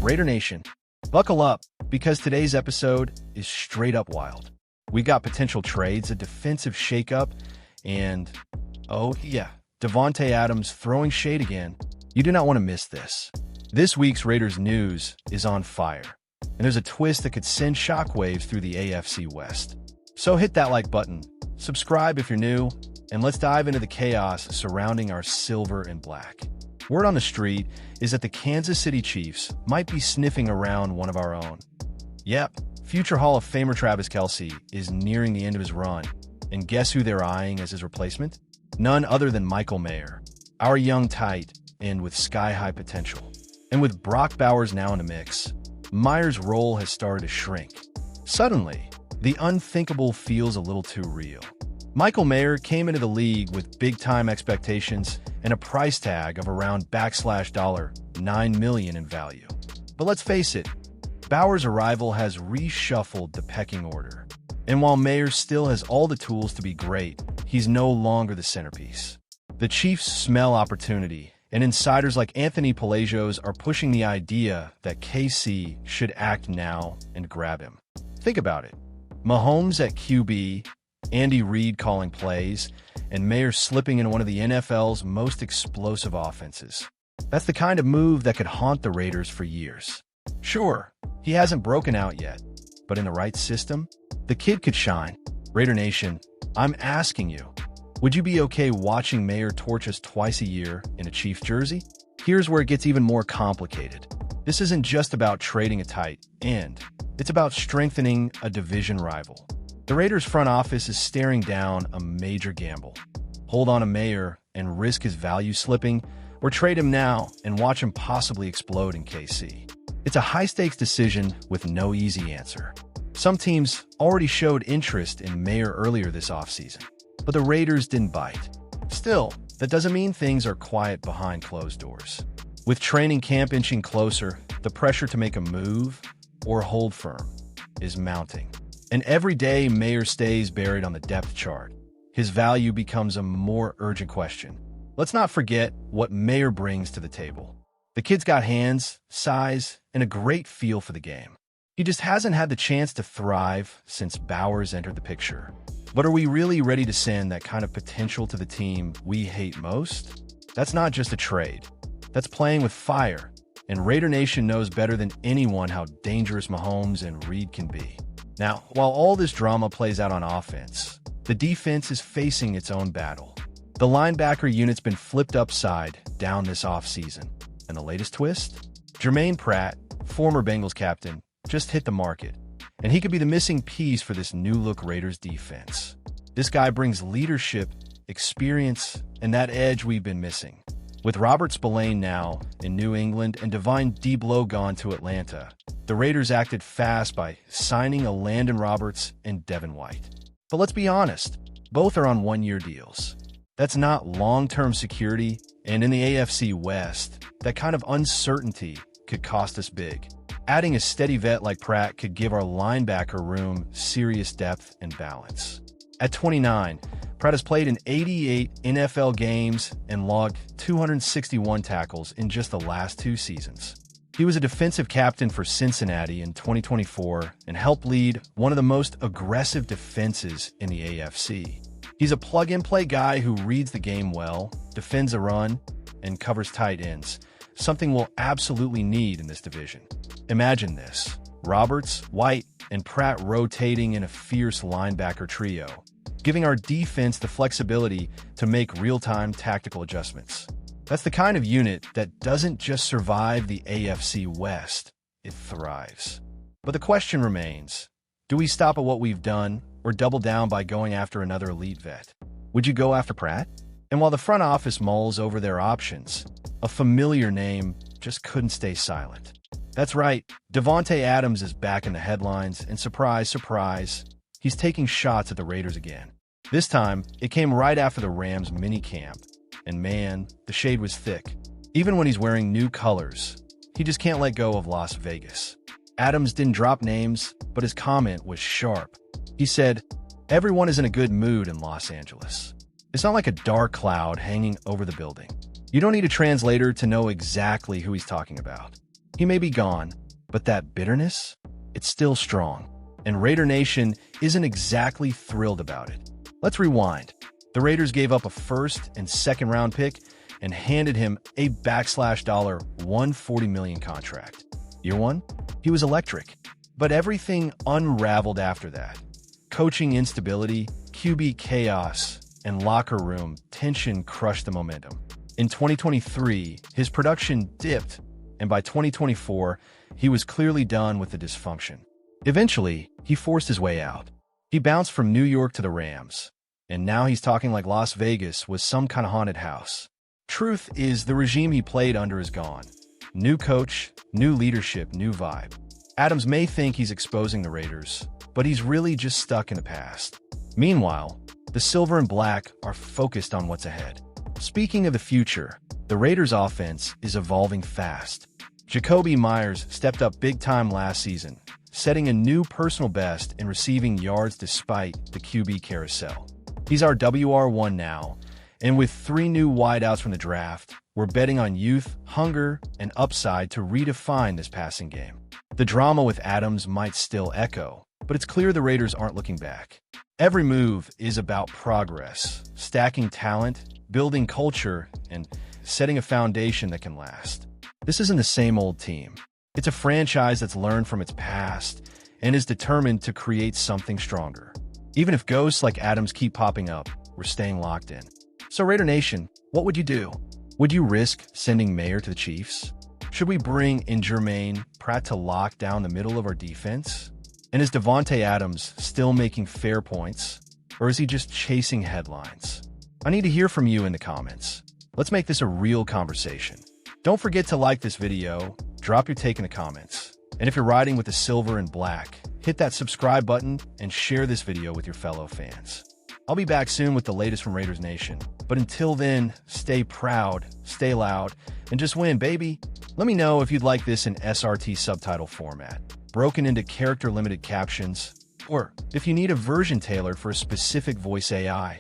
Raider Nation, buckle up, because today's episode is straight up wild. We got potential trades, a defensive shakeup, and, oh yeah, Davante Adams throwing shade again. You do not want to miss this. This week's Raiders news is on fire, and there's a twist that could send shockwaves through the AFC West. So hit that like button, subscribe if you're new, and let's dive into the chaos surrounding our silver and black. Word on the street is that the Kansas City Chiefs might be sniffing around one of our own. Yep, future Hall of Famer Travis Kelce is nearing the end of his run, and guess who they're eyeing as his replacement? None other than Michael Mayer, our young tight end with sky-high potential. And with Brock Bowers now in the mix, Mayer's role has started to shrink. Suddenly, the unthinkable feels a little too real. Michael Mayer came into the league with big-time expectations and a price tag of around $9 million in value. But let's face it, Bowers' arrival has reshuffled the pecking order. And while Mayer still has all the tools to be great, he's no longer the centerpiece. The Chiefs smell opportunity, and insiders like Anthony Palacios are pushing the idea that KC should act now and grab him. Think about it. Mahomes at QB, Andy Reid calling plays, and Mayer slipping into one of the NFL's most explosive offenses. That's the kind of move that could haunt the Raiders for years. Sure, he hasn't broken out yet, but in the right system, the kid could shine. Raider Nation, I'm asking you, would you be okay watching Mayer torch us twice a year in a Chiefs jersey? Here's where it gets even more complicated. This isn't just about trading a tight end. It's about strengthening a division rival. The Raiders' front office is staring down a major gamble. Hold on to Mayer and risk his value slipping, or trade him now and watch him possibly explode in KC. It's a high-stakes decision with no easy answer. Some teams already showed interest in Mayer earlier this offseason, but the Raiders didn't bite. Still, that doesn't mean things are quiet behind closed doors. With training camp inching closer, the pressure to make a move or hold firm is mounting. And every day Mayer stays buried on the depth chart, his value becomes a more urgent question. Let's not forget what Mayer brings to the table. The kid's got hands, size, and a great feel for the game. He just hasn't had the chance to thrive since Bowers entered the picture. But are we really ready to send that kind of potential to the team we hate most? That's not just a trade. That's playing with fire. And Raider Nation knows better than anyone how dangerous Mahomes and Reid can be. Now, while all this drama plays out on offense, the defense is facing its own battle. The linebacker unit's been flipped upside down this offseason. And the latest twist? Germaine Pratt, former Bengals captain, just hit the market. And he could be the missing piece for this new-look Raiders defense. This guy brings leadership, experience, and that edge we've been missing. With Robert Spillane now in New England and Divine Deablo gone to Atlanta, the Raiders acted fast by signing a Landon Roberts and Devin White. But let's be honest, both are on one-year deals. That's not long-term security, and in the AFC West, that kind of uncertainty could cost us big. Adding a steady vet like Pratt could give our linebacker room serious depth and balance. At 29, Pratt has played in 88 NFL games and logged 261 tackles in just the last 2 seasons. He was a defensive captain for Cincinnati in 2024 and helped lead one of the most aggressive defenses in the AFC. He's a plug-and-play guy who reads the game well, defends a run, and covers tight ends, something we'll absolutely need in this division. Imagine this: Roberts, White, and Pratt rotating in a fierce linebacker trio, giving our defense the flexibility to make real-time tactical adjustments. That's the kind of unit that doesn't just survive the AFC West, it thrives. But the question remains, do we stop at what we've done or double down by going after another elite vet? Would you go after Pratt? And while the front office mulls over their options, a familiar name just couldn't stay silent. That's right, Davante Adams is back in the headlines, and surprise, surprise, he's taking shots at the Raiders again. This time, it came right after the Rams mini-camp. And man, the shade was thick. Even when he's wearing new colors, he just can't let go of Las Vegas. Adams didn't drop names, but his comment was sharp. He said, "Everyone is in a good mood in Los Angeles. It's not like a dark cloud hanging over the building. You don't need a translator to know exactly who he's talking about." He may be gone, but that bitterness? It's still strong. And Raider Nation isn't exactly thrilled about it. Let's rewind. The Raiders gave up a first and second round pick and handed him a $140 million contract. Year one? He was electric. But everything unraveled after that. Coaching instability, QB chaos, and locker room tension crushed the momentum. In 2023, his production dipped, and by 2024, he was clearly done with the dysfunction. Eventually, he forced his way out. He bounced from New York to the Rams, and now he's talking like Las Vegas was some kind of haunted house. Truth is, the regime he played under is gone. New coach, new leadership, new vibe. Adams may think he's exposing the Raiders, but he's really just stuck in the past. Meanwhile, the Silver and Black are focused on what's ahead. Speaking of the future, the Raiders' offense is evolving fast. Jacoby Myers stepped up big time last season, setting a new personal best in receiving yards despite the QB carousel. He's our WR1 now, and with 3 new wideouts from the draft, we're betting on youth, hunger, and upside to redefine this passing game. The drama with Adams might still echo, but it's clear the Raiders aren't looking back. Every move is about progress, stacking talent, building culture, and setting a foundation that can last. This isn't the same old team. It's a franchise that's learned from its past and is determined to create something stronger. Even if ghosts like Adams keep popping up, we're staying locked in. So Raider Nation, what would you do? Would you risk sending Mayer to the Chiefs? Should we bring in Germaine Pratt to lock down the middle of our defense? And is Davante Adams still making fair points? Or is he just chasing headlines? I need to hear from you in the comments. Let's make this a real conversation. Don't forget to like this video, drop your take in the comments. And if you're riding with the Silver and Black, hit that subscribe button and share this video with your fellow fans. I'll be back soon with the latest from Raiders Nation. But until then, stay proud, stay loud, and just win, baby. Let me know if you'd like this in SRT subtitle format, broken into character-limited captions, or if you need a version tailored for a specific voice AI.